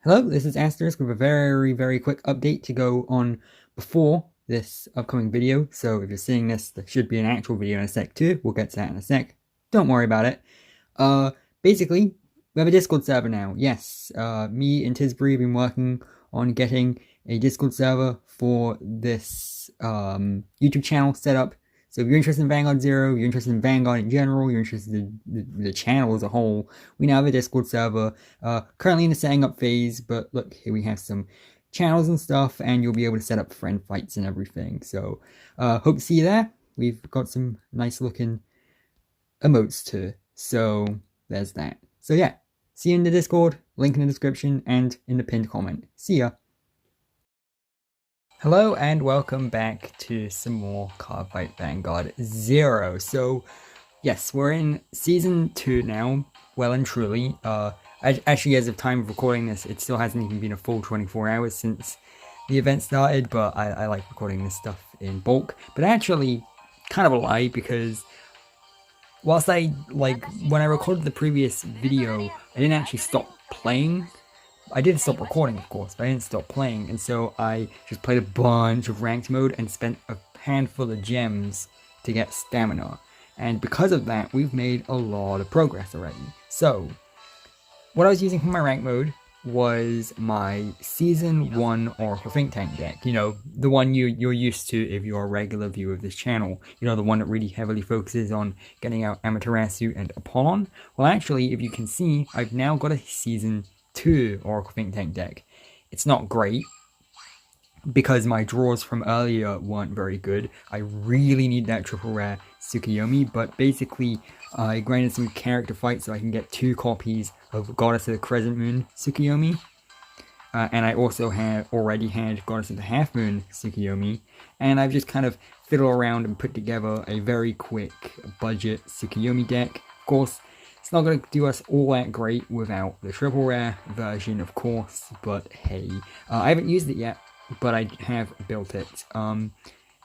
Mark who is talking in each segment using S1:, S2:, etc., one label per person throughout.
S1: Hello, this is Asterisk with a very quick update to go on before this upcoming video. So if you're seeing this, there should be an actual video in a sec too. We'll get to that in a sec. Don't worry about it. Basically, we have a Discord server now. Yes, me and Tisbury have been working on getting a Discord server for this YouTube channel set up. So if you're interested in Vanguard Zero, you're interested in Vanguard in general, you're interested in the channel as a whole, we now have a Discord server, currently in the setting up phase, but look, here we have some channels and stuff, and you'll be able to set up friend fights and everything. So, hope to see you there. We've got some nice looking emotes too. So, there's that. So yeah, see you in the Discord, link in the description, and in the pinned comment. See ya! Hello and welcome back to some more Cardfight Vanguard Zero. So, yes, we're in Season 2 now, well and truly. Actually, as of time of recording this, it still hasn't even been a full 24 hours since the event started, but I like recording this stuff in bulk. But actually, kind of a lie, because whilst when I recorded the previous video, I didn't actually stop playing. I did stop recording, of course, but I didn't stop playing, and so I just played a bunch of ranked mode and spent a handful of gems to get stamina. And because of that, we've made a lot of progress already. So, what I was using for my ranked mode was my Season 1 Oracle Think Tank deck. You know, the one you're used to if you're a regular viewer of this channel. You know, the one that really heavily focuses on getting out Amaterasu and Apollon. Well, actually, if you can see, I've now got a Season 2 Oracle Think Tank deck. It's not great, because my draws from earlier weren't very good. I really need that triple rare Tsukuyomi, but basically I grinded some character fights so I can get 2 copies of Goddess of the Crescent Moon Tsukuyomi. And I also already had Goddess of the Half Moon Tsukuyomi, and I've just kind of fiddled around and put together a very quick budget Tsukuyomi deck. Of course, it's not going to do us all that great without the triple rare version, of course, but hey, I haven't used it yet, but I have built it. And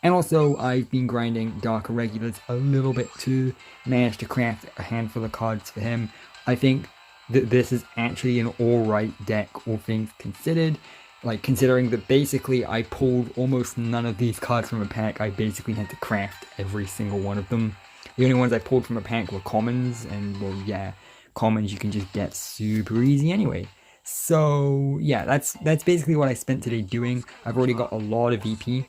S1: also, I've been grinding Dark Irregulars a little bit too, managed to craft a handful of cards for him. I think that this is actually an alright deck, all things considered. Like, considering that basically I pulled almost none of these cards from a pack, I basically had to craft every single one of them. The only ones I pulled from a pack were commons, and well, yeah, commons you can just get super easy anyway. So yeah, that's basically what I spent today doing. I've already got a lot of VP,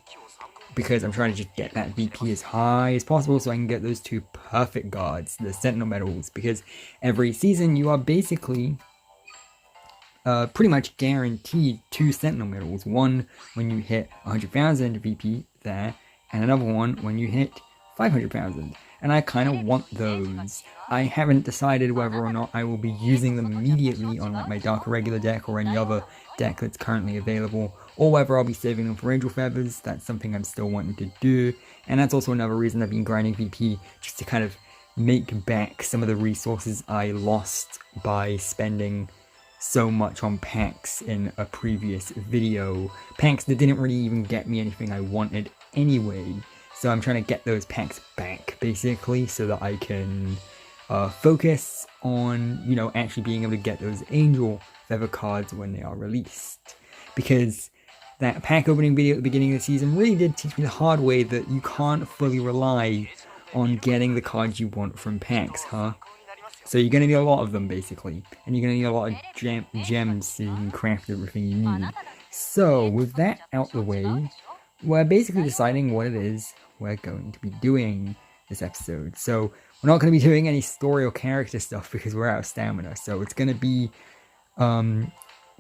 S1: because I'm trying to just get that VP as high as possible so I can get those 2 perfect guards, the Sentinel medals, because every season you are basically pretty much guaranteed 2 Sentinel medals. One when you hit 100,000 VP there, and another one when you hit 500,000. And I kind of want those. I haven't decided whether or not I will be using them immediately on like my Dark Irregular deck or any other deck that's currently available, or whether I'll be saving them for Angel Feathers. That's something I'm still wanting to do, and that's also another reason I've been grinding VP, just to kind of make back some of the resources I lost by spending so much on packs in a previous video. Packs that didn't really even get me anything I wanted anyway. So I'm trying to get those packs back, basically, so that I can focus on, you know, actually being able to get those Angel Feather cards when they are released. Because that pack opening video at the beginning of the season really did teach me the hard way that you can't fully rely on getting the cards you want from packs, huh? So you're going to need a lot of them, basically. And you're going to need a lot of gems so you can craft everything you need. So, with that out the way, we're basically deciding what it is we're going to be doing this episode. So we're not going to be doing any story or character stuff because we're out of stamina. So it's going to be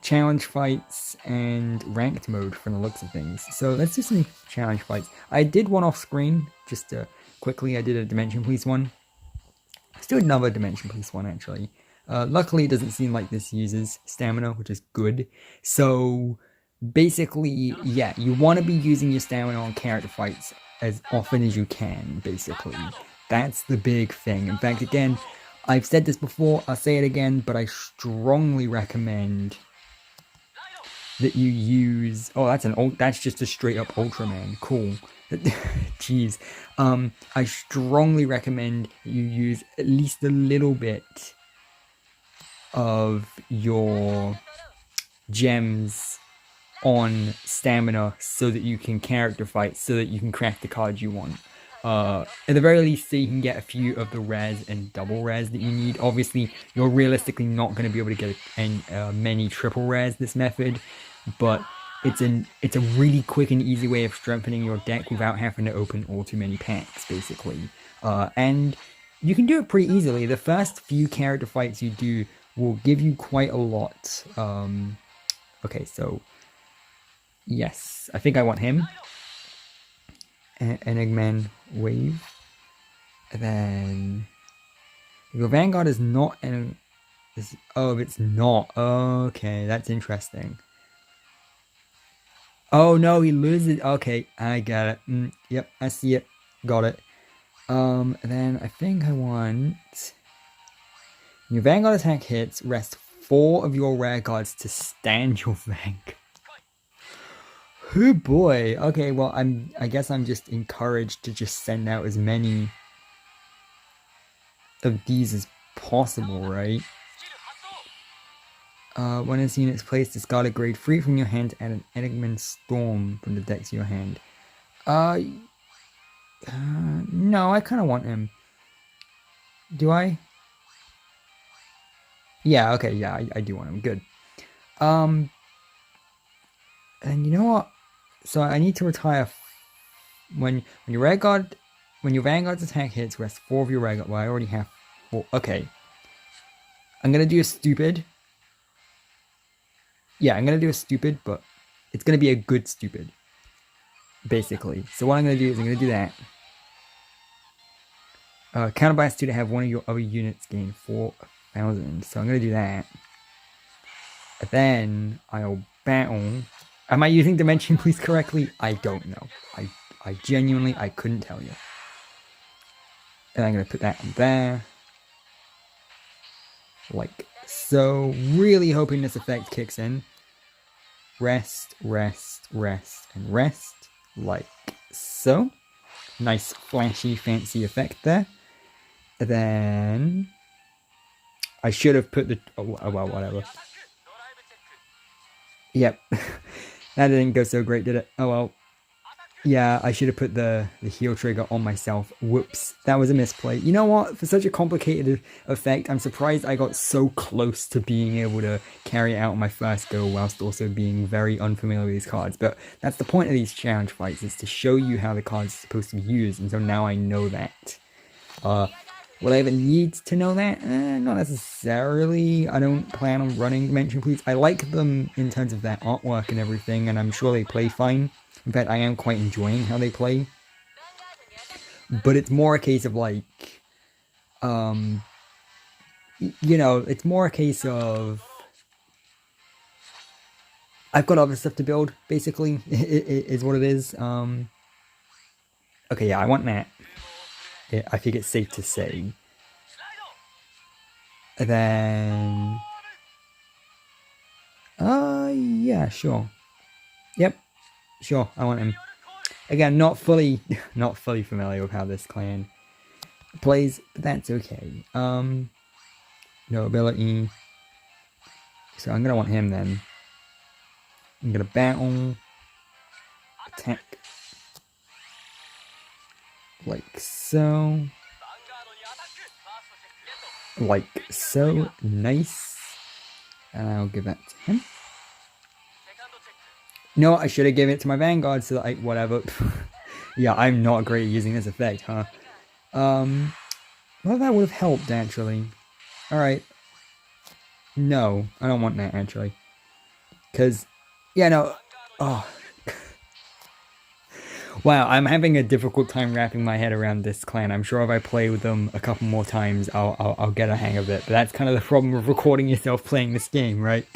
S1: challenge fights and ranked mode from the looks of things. So let's do some challenge fights. I did one off screen, just quickly. I did a Dimension Police one. Let's do another Dimension Police one, actually. Luckily, it doesn't seem like this uses stamina, which is good. So basically, yeah, you want to be using your stamina on character fights as often as you can, basically. That's the big thing. In fact, again, I've said this before, I'll say it again, but I strongly recommend that you use... Oh, that's just a straight up Ultraman. Cool. Jeez. I strongly recommend you use at least a little bit of your gems on stamina so that you can character fight, so that you can craft the cards you want. At the very least, so you can get a few of the rares and double rares that you need. Obviously, you're realistically not going to be able to get many triple rares this method, but it's a really quick and easy way of strengthening your deck without having to open all too many packs, basically. And you can do it pretty easily. The first few character fights you do will give you quite a lot. Okay, so yes, I think I want him. Enigman Wave. And then your Vanguard is not oh, it's not. Okay, that's interesting. Oh no, he loses. Okay, I got it. Yep, I see it. Got it. Then I think I want your Vanguard attack hits, rest 4 of your rare cards to stand your Vanguard. Oh boy. Okay, well I guess I'm just encouraged to just send out as many of these as possible, right? When a unit is placed, discard a grade 3 from your hand and an Enigman Storm from the deck to your hand. No, I kind of want him. Do I? Yeah, okay, yeah, I do want him. Good. And you know what? So I need to retire when your Vanguard's attack hits, rest 4 of your Vanguard. Well, I already have 4. Okay. I'm gonna do a stupid. Yeah, I'm gonna do a stupid, but it's gonna be a good stupid. Basically. So what I'm gonna do is I'm gonna do that. Counterblast 2 to have one of your other units gain 4,000. So I'm gonna do that. And then I'll battle. Am I using Dimension Please correctly? I don't know. I genuinely, I couldn't tell you. And I'm going to put that on there. Like so. Really hoping this effect kicks in. Rest, rest, rest, and rest. Like so. Nice, flashy, fancy effect there. And then I should have put the... Oh, well, whatever. Yep. That didn't go so great, did it? Oh well. Yeah, I should have put the heal trigger on myself. Whoops. That was a misplay. You know what? For such a complicated effect, I'm surprised I got so close to being able to carry it out on my first go whilst also being very unfamiliar with these cards. But that's the point of these challenge fights, is to show you how the cards are supposed to be used. And so now I know that. Will I ever need to know that? Not necessarily. I don't plan on running Dimension Please. I like them in terms of their artwork and everything, and I'm sure they play fine. In fact, I am quite enjoying how they play. But it's more a case of like, you know, it's more a case of I've got other stuff to build, basically, is what it is. Okay, yeah, I want that. I think it's safe to say. And then... yeah, sure. Yep, sure, I want him. Again, not fully familiar with how this clan plays, but that's okay. No ability. So I'm gonna want him then. I'm gonna battle. Attack. Like so. Like so. Nice. And I'll give that to him. No, I should have given it to my Vanguard so that I... Whatever. Yeah, I'm not great at using this effect, huh? Well, that would have helped, actually. Alright. No, I don't want that, actually. Because... Yeah, no... Oh... Wow, I'm having a difficult time wrapping my head around this clan. I'm sure if I play with them a couple more times, I'll get a hang of it. But that's kind of the problem of recording yourself playing this game, right?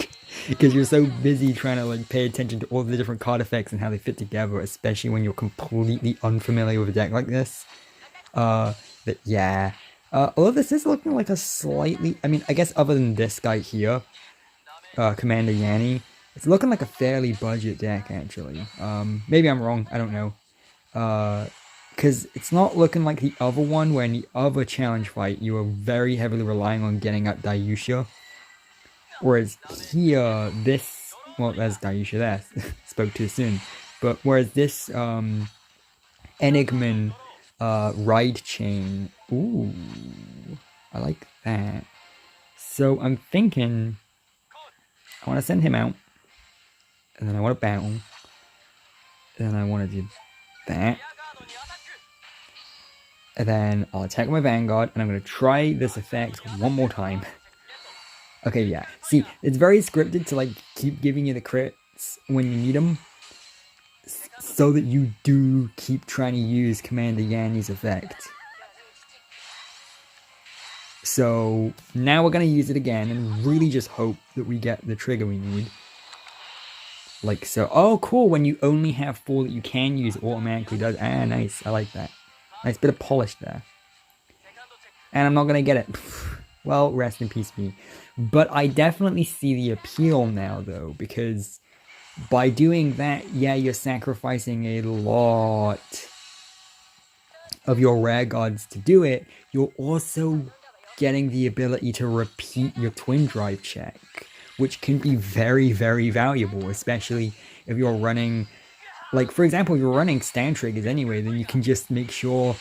S1: Because you're so busy trying to like pay attention to all the different card effects and how they fit together, especially when you're completely unfamiliar with a deck like this. But yeah. Although this is looking like a slightly... I mean, I guess other than this guy here, Commander Yanni, it's looking like a fairly budget deck, actually. Maybe I'm wrong, I don't know. Because it's not looking like the other one, where in the other challenge fight, you were very heavily relying on getting up Dayusha. Whereas here, this well, that's Daisha there. Spoke too soon. But whereas this Enigman ride chain, ooh, I like that. So I'm thinking I want to send him out, and then I want to battle, and then I want to do that, and then I'll attack my Vanguard, and I'm going to try this effect one more time. Okay, yeah. See, it's very scripted to like keep giving you the crits when you need them, so that you do keep trying to use Commander Yanni's effect. So now we're going to use it again and really just hope that we get the trigger we need. Like so. Oh, cool. When you only have 4 that you can use, it automatically does. Ah, nice. I like that. Nice bit of polish there. And I'm not going to get it. Well, rest in peace me. But I definitely see the appeal now, though, because by doing that, yeah, you're sacrificing a lot of your rare gods to do it. You're also getting the ability to repeat your twin drive check, which can be very, very valuable, especially if you're running, like, for example, if you're running stand triggers anyway, then you can just make sure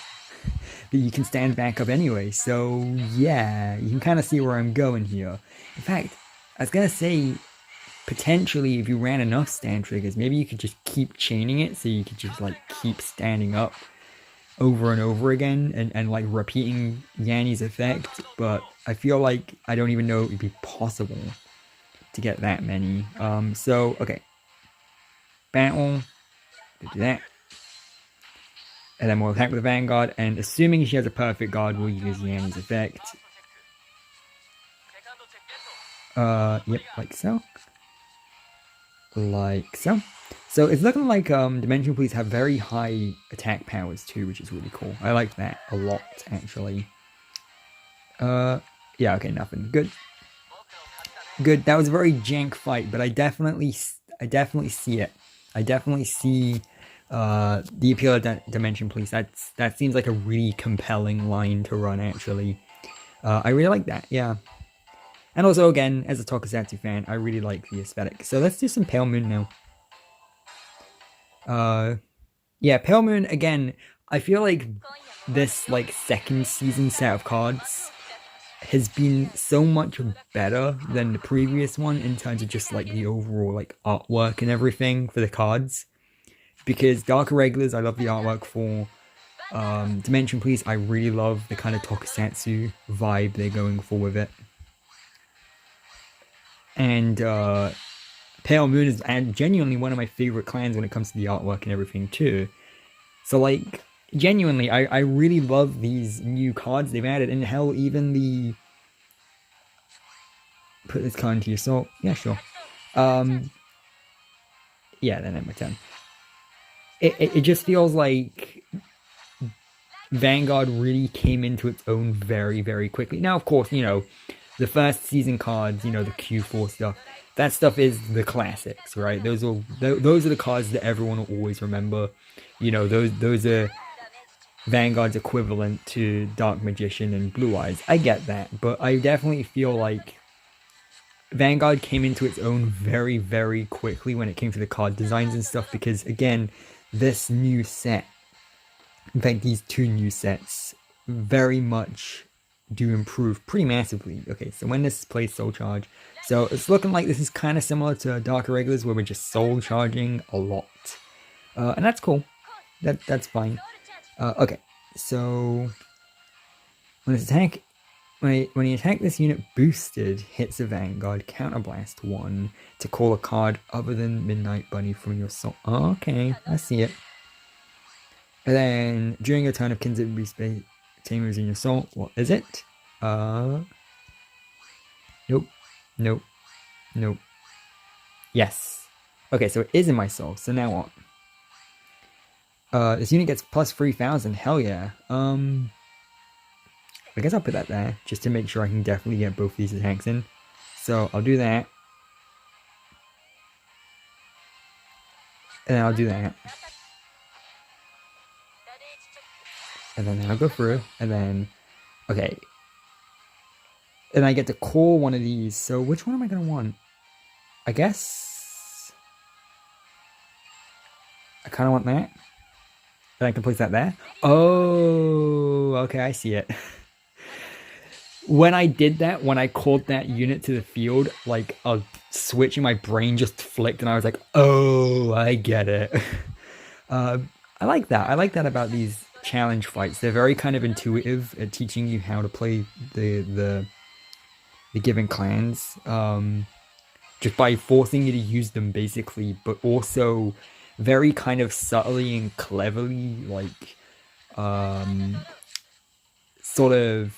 S1: that you can stand back up anyway. So, yeah, you can kind of see where I'm going here. In fact, I was going to say, potentially, if you ran enough stand triggers, maybe you could just keep chaining it, so you could just, like, keep standing up over and over again and like repeating Yanni's effect, but I feel like I don't even know it would be possible to get that many. So okay, battle, do that, and then we'll attack with the Vanguard, and assuming she has a perfect guard, we'll use Yanni's effect. Yep, like so. Like so. So it's looking like Dimension Police have very high attack powers too, which is really cool. I like that a lot, actually. Yeah, okay, nothing. Good. Good. That was a very jank fight, but I definitely see it. I definitely see the appeal of Dimension Police. That seems like a really compelling line to run, actually. I really like that, yeah. And also, again, as a Tokusatsu fan, I really like the aesthetic. So let's do some Pale Moon now. Yeah, Pale Moon, again, I feel like this, like, second season set of cards has been so much better than the previous one in terms of just, like, the overall, like, artwork and everything for the cards. Because Dark Irregulars, I love the artwork for. Dimension Police, I really love the kind of Tokusatsu vibe they're going for with it. And, Pale Moon is genuinely one of my favorite clans when it comes to the artwork and everything too. So like, genuinely, I really love these new cards they've added, and hell, even the... Put this card into your soul. Yeah, sure. Yeah, then end my turn. It just feels like Vanguard really came into its own very, very quickly. Now, of course, you know, the first season cards, you know, the Q4 stuff, that stuff is the classics, right? Those are the cards that everyone will always remember. You know, those are Vanguard's equivalent to Dark Magician and Blue Eyes. I get that, but I definitely feel like Vanguard came into its own very, very quickly when it came to the card designs and stuff, because, again, this new set, in fact, these 2 new sets, very much do improve pretty massively. Okay, so when this plays Soul Charge, so it's looking like this is kind of similar to Dark Irregulars, where we're just Soul Charging a lot. And that's cool. That's fine. Okay, so when you attack this unit boosted, hits a Vanguard, counterblast 1 to call a card other than Midnight Bunny from your soul. Oh, okay, I see it. And then during your turn of Kinzip Beast Tamers in your soul, what is it? Nope. Yes. Okay, so it is in my soul. So now what? This unit gets plus 3,000. Hell yeah. I guess I'll put that there just to make sure I can definitely get both these attacks in. So I'll do that. And then I'll do that. And then I'll go through. And then, okay. And I get to call one of these. So which one am I going to want? I guess I kind of want that. Then I can place that there. Oh, okay, I see it. When I did that, when I called that unit to the field, like a switch in my brain just flicked and I was like, oh, I get it. I like that. I like that about these challenge fights. They're very kind of intuitive at teaching you how to play the given clans. Just by forcing you to use them basically, but also very kind of subtly and cleverly, like sort of,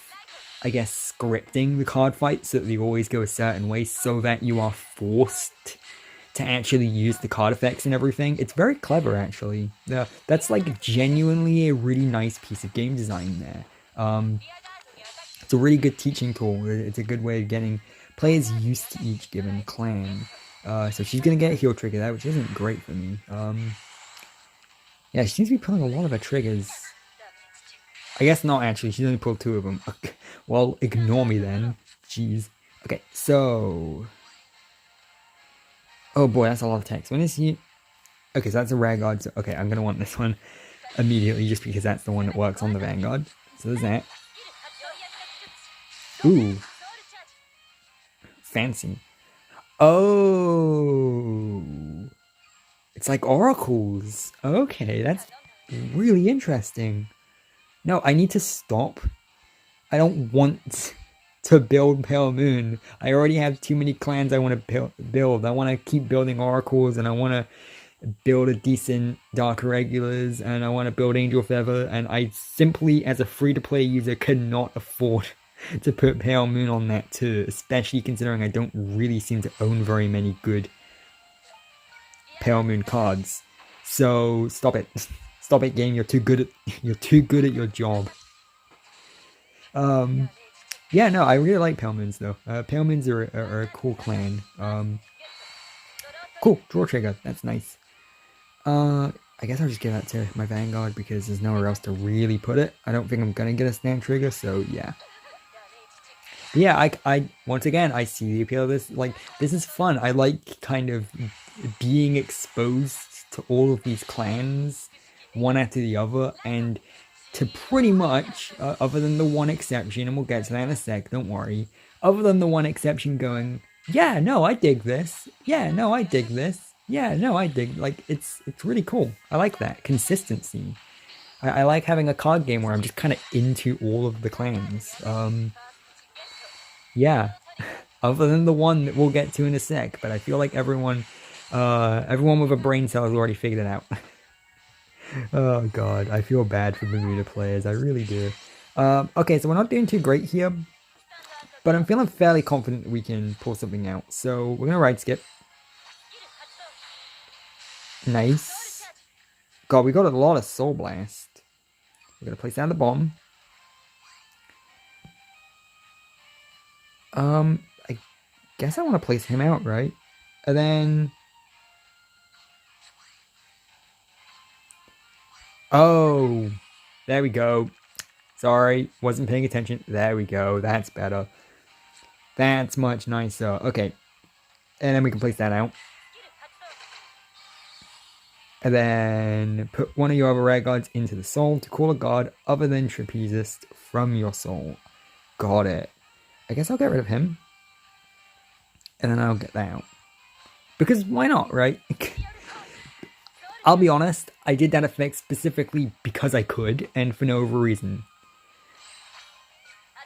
S1: I guess, scripting the card fight so that they always go a certain way so that you are forced to actually use the card effects and everything. It's very clever, actually. That's like genuinely a really nice piece of game design there. It's a really good teaching tool. It's a good way of getting players used to each given clan. So she's gonna get a heal trigger there, which isn't great for me. Yeah, she seems to be pulling a lot of her triggers. I guess not, actually. She's only pulled 2 of them. Well, ignore me then. Jeez. Okay, so... Oh boy, that's a lot of text. When is he... Okay, so that's a Vanguard. So, okay, I'm going to want this one immediately just because that's the one that works on the Vanguard. So there's that. Ooh. Fancy. Oh. It's like oracles. Okay, that's really interesting. No, I need to stop. I don't want to build Pale Moon. I already have too many clans I want to build. I want to keep building oracles, and I want to build a decent Dark Irregulars, and I want to build Angel Feather, and I simply, as a free-to-play user, cannot afford to put Pale Moon on that too, especially considering I don't really seem to own very many good Pale Moon cards. So stop it. Stop it, game. You're too good at your job. Yeah, no, I really like Pale Moons though. Pale Moons are a cool clan. Cool, draw trigger. That's nice. I guess I'll just give that to my Vanguard because there's nowhere else to really put it. I don't think I'm gonna get a stand trigger, so yeah. But yeah, I once again I see the appeal of this. Like, this is fun. I like kind of being exposed to all of these clans, one after the other, and to pretty much, other than the one exception, and we'll get to that in a sec, don't worry, other than the one exception going, yeah, no, I dig this, yeah, no, I dig this, yeah, no, I dig, like, it's really cool. I like that consistency. I like having a card game where I'm just kind of into all of the clans. Yeah, other than the one that we'll get to in a sec, but I feel like everyone with a brain cell has already figured it out. Oh god, I feel bad for Bermuda players, I really do. Okay, so we're not doing too great here, but I'm feeling fairly confident that we can pull something out. So we're gonna ride skip. Nice. God, we got a lot of Soul Blast. We're gonna place down the bomb. I guess I want to place him out, right? And then... Oh, there we go. Sorry, wasn't paying attention. There we go. That's better. That's much nicer. Okay. And then we can place that out. And then put one of your other rare guards into the soul to call a guard other than Trapezist from your soul. Got it. I guess I'll get rid of him. And then I'll get that out. Because why not, right? I'll be honest, I did that effect specifically because I could, and for no other reason.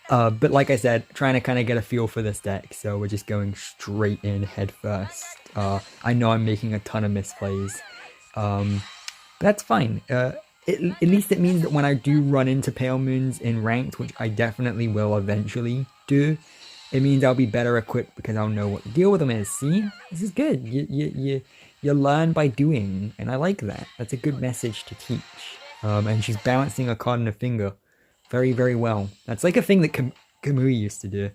S1: But like I said, trying to kind of get a feel for this deck, so we're just going straight in head first. I know I'm making a ton of misplays, but that's fine. At least it means that when I do run into Pale Moons in ranked, which I definitely will eventually do, it means I'll be better equipped because I'll know what to deal with them is. See? This is good. You learn by doing, and I like that. That's a good message to teach. And she's balancing a card in her finger very, very well. That's like a thing that Kamui used to do.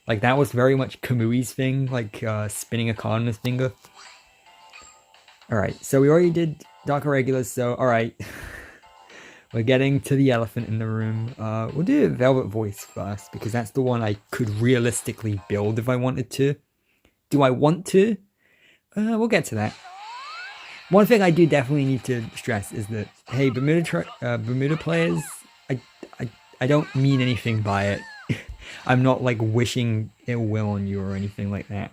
S1: Like, that was very much Kamui's thing, like spinning a card in his finger. Alright, so we already did Dark Irregulars, so alright. We're getting to the elephant in the room. We'll do Velvet Voice first, because that's the one I could realistically build if I wanted to. Do I want to? We'll get to that. One thing I do definitely need to stress is that, hey, Bermuda players, I don't mean anything by it. I'm not like wishing ill will on you or anything like that.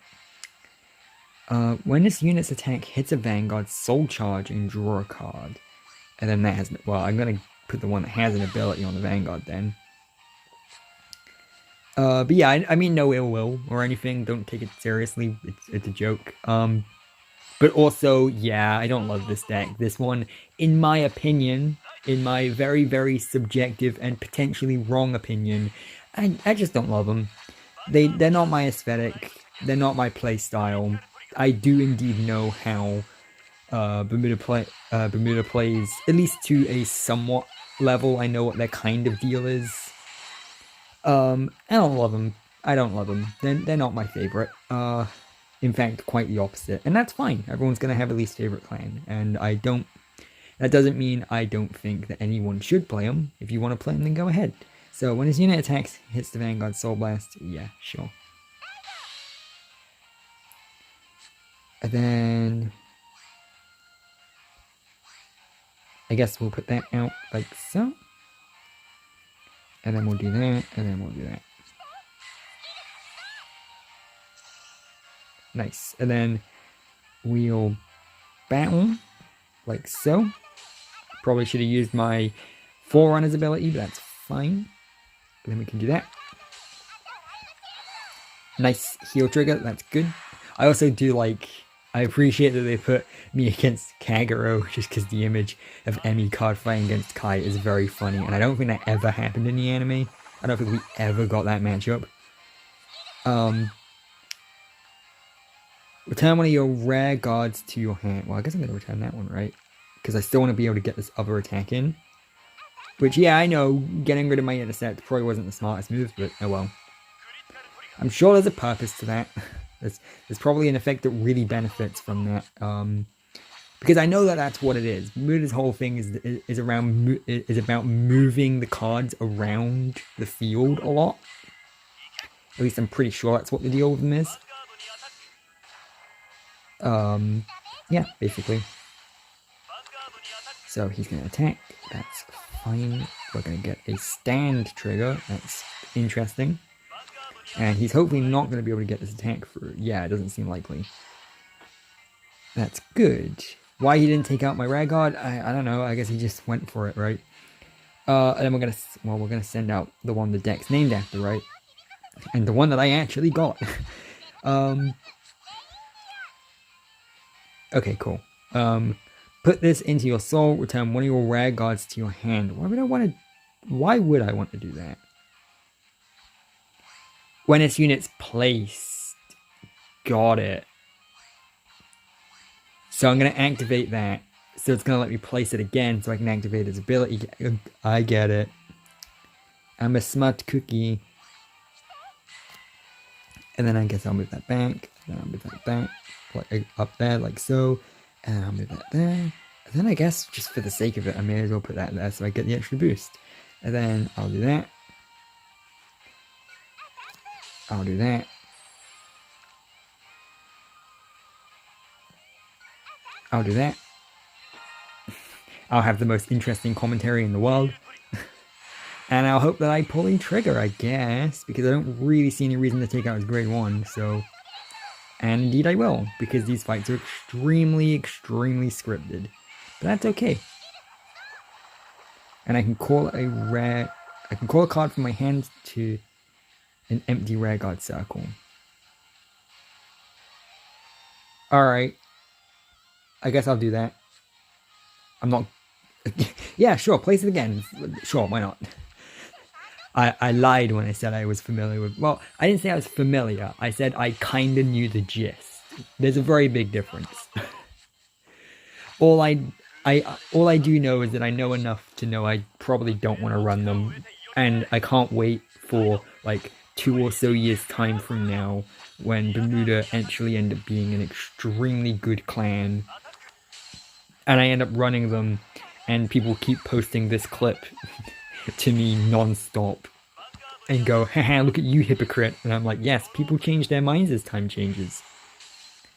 S1: When this unit's attack hits a Vanguard, Soul Charge and draw a card. And then that has, well, I'm going to put the one that has an ability on the Vanguard then. But yeah, I mean no ill will or anything. Don't take it seriously. It's a joke. But also, yeah, I don't love this deck. This one, in my opinion, in my very, very subjective and potentially wrong opinion, I just don't love them. They're not my aesthetic. They're not my play style. I do indeed know how Bermuda plays, at least to a somewhat level. I know what their kind of deal is. I don't love them. I don't love them. They're not my favorite. In fact, quite the opposite. And that's fine. Everyone's going to have a least favorite clan. And that doesn't mean I don't think that anyone should play them. If you want to play them, then go ahead. So when his unit attacks, hits the Vanguard Soul Blast, yeah, sure. And then I guess we'll put that out like so. And then we'll do that, and then we'll do that. Nice. And then we'll battle like so. Probably should have used my Forerunner's ability, but that's fine. And then we can do that. Nice heal trigger, that's good. I also do like, I appreciate that they put me against Kagero just because the image of Emmy card fighting against Kai is very funny, and I don't think that ever happened in the anime. I don't think we ever got that matchup. Return one of your rare guards to your hand. Well, I guess I'm going to return that one, right? Because I still want to be able to get this other attack in. Which, yeah, I know, getting rid of my intercept probably wasn't the smartest move, but oh well. I'm sure there's a purpose to that. There's probably an effect that really benefits from that. Because I know that that's what it is. Bermuda's whole thing is about moving the cards around the field a lot. At least I'm pretty sure that's what the deal with them is. Yeah, basically. So he's going to attack. That's fine. We're going to get a stand trigger. That's interesting. And he's hopefully not going to be able to get this attack through. Yeah, it doesn't seem likely. That's good. Why he didn't take out my rare guard, I don't know. I guess he just went for it, right? And then we're going to send out the one the deck's named after, right? And the one that I actually got. Okay, cool. Put this into your soul. Return one of your rare guards to your hand. Why would I want to do that? When its unit's placed. Got it. So I'm going to activate that. So it's going to let me place it again so I can activate its ability. I get it. I'm a smart cookie. And then I guess I'll move that back. Then I'll move that back. Like up there, like so. And I'll move that there. And then I guess, just for the sake of it, I may as well put that there so I get the extra boost. And then I'll do that. I'll do that. I'll do that. I'll have the most interesting commentary in the world. And I'll hope that I pull a trigger, I guess, because I don't really see any reason to take out his grade 1, so... And indeed I will, because these fights are extremely, extremely scripted. But that's okay. And I can call a card from my hand to an empty rare guard circle. Alright. I guess I'll do that. I'm not... Yeah, sure, place it again. Sure, why not? I lied when I said I was familiar with... Well, I didn't say I was familiar. I said I kinda knew the gist. There's a very big difference. All I do know is that I know enough to know I probably don't want to run them. And I can't wait for, like, 2 or so years time from now when Bermuda actually end up being an extremely good clan. And I end up running them, and people keep posting this clip to me non-stop and go, haha, look at you, hypocrite. And I'm like, yes, people change their minds as time changes.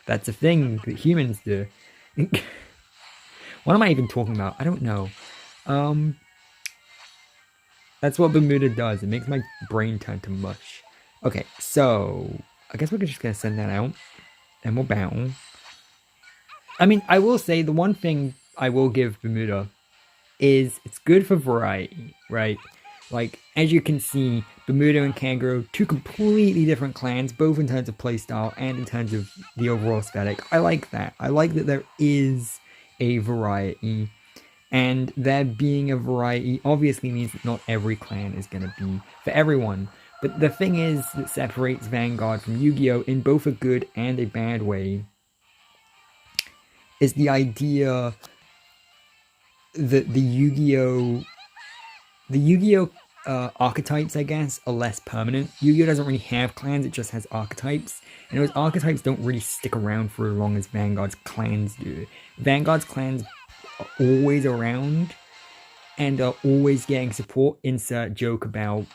S1: That's a thing that humans do. What am I even talking about? I don't know. That's what Bermuda does. It makes my brain turn to mush. Okay, so I guess we're just gonna send that out, and we'll battle. I mean, I will say the one thing I will give Bermuda is it's good for variety, right? Like, as you can see, Bermuda and Kangaroo, two completely different clans, both in terms of playstyle and in terms of the overall aesthetic. I like that. I like that there is a variety. And there being a variety obviously means that not every clan is going to be for everyone. But the thing is that separates Vanguard from Yu-Gi-Oh! In both a good and a bad way is the idea that the Yu-Gi-Oh! Archetypes, I guess, are less permanent. Yu-Gi-Oh! Doesn't really have clans, it just has archetypes. And those archetypes don't really stick around for as long as Vanguard's clans do. Vanguard's clans are always around and are always getting support. Insert joke about,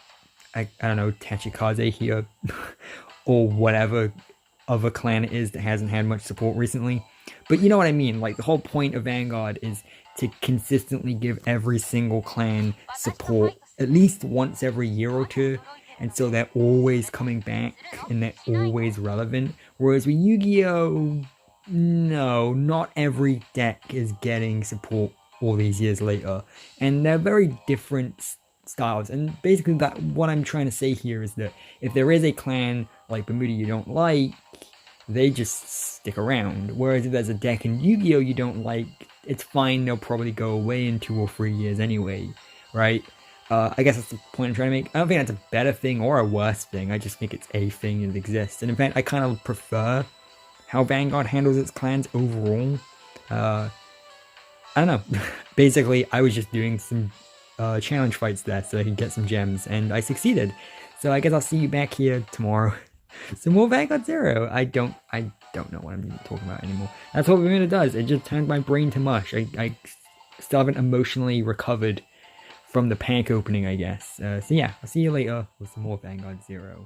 S1: I don't know, Tachikaze here, or whatever other clan it is that hasn't had much support recently. But you know what I mean, like the whole point of Vanguard is to consistently give every single clan support at least once every year or two, and so they're always coming back and they're always relevant. Whereas with Yu-Gi-Oh, no, not every deck is getting support all these years later, and they're very different styles. And basically that what I'm trying to say here is that if there is a clan like Bermuda you don't like, they just stick around. Whereas if there's a deck in Yu-Gi-Oh you don't like, it's fine, they'll probably go away in 2 or 3 years anyway, right? I guess that's the point I'm trying to make. I don't think that's a better thing or a worse thing, I just think it's a thing that exists. And in fact, I kind of prefer how Vanguard handles its clans overall. I don't know. Basically, I was just doing some challenge fights there so I could get some gems, and I succeeded. So I guess I'll see you back here tomorrow. Some more Vanguard Zero. I don't know what I'm even talking about anymore. That's what Bermuda does. It just turns my brain to mush. I still haven't emotionally recovered from the pack opening, I guess. So yeah, I'll see you later with some more Vanguard Zero.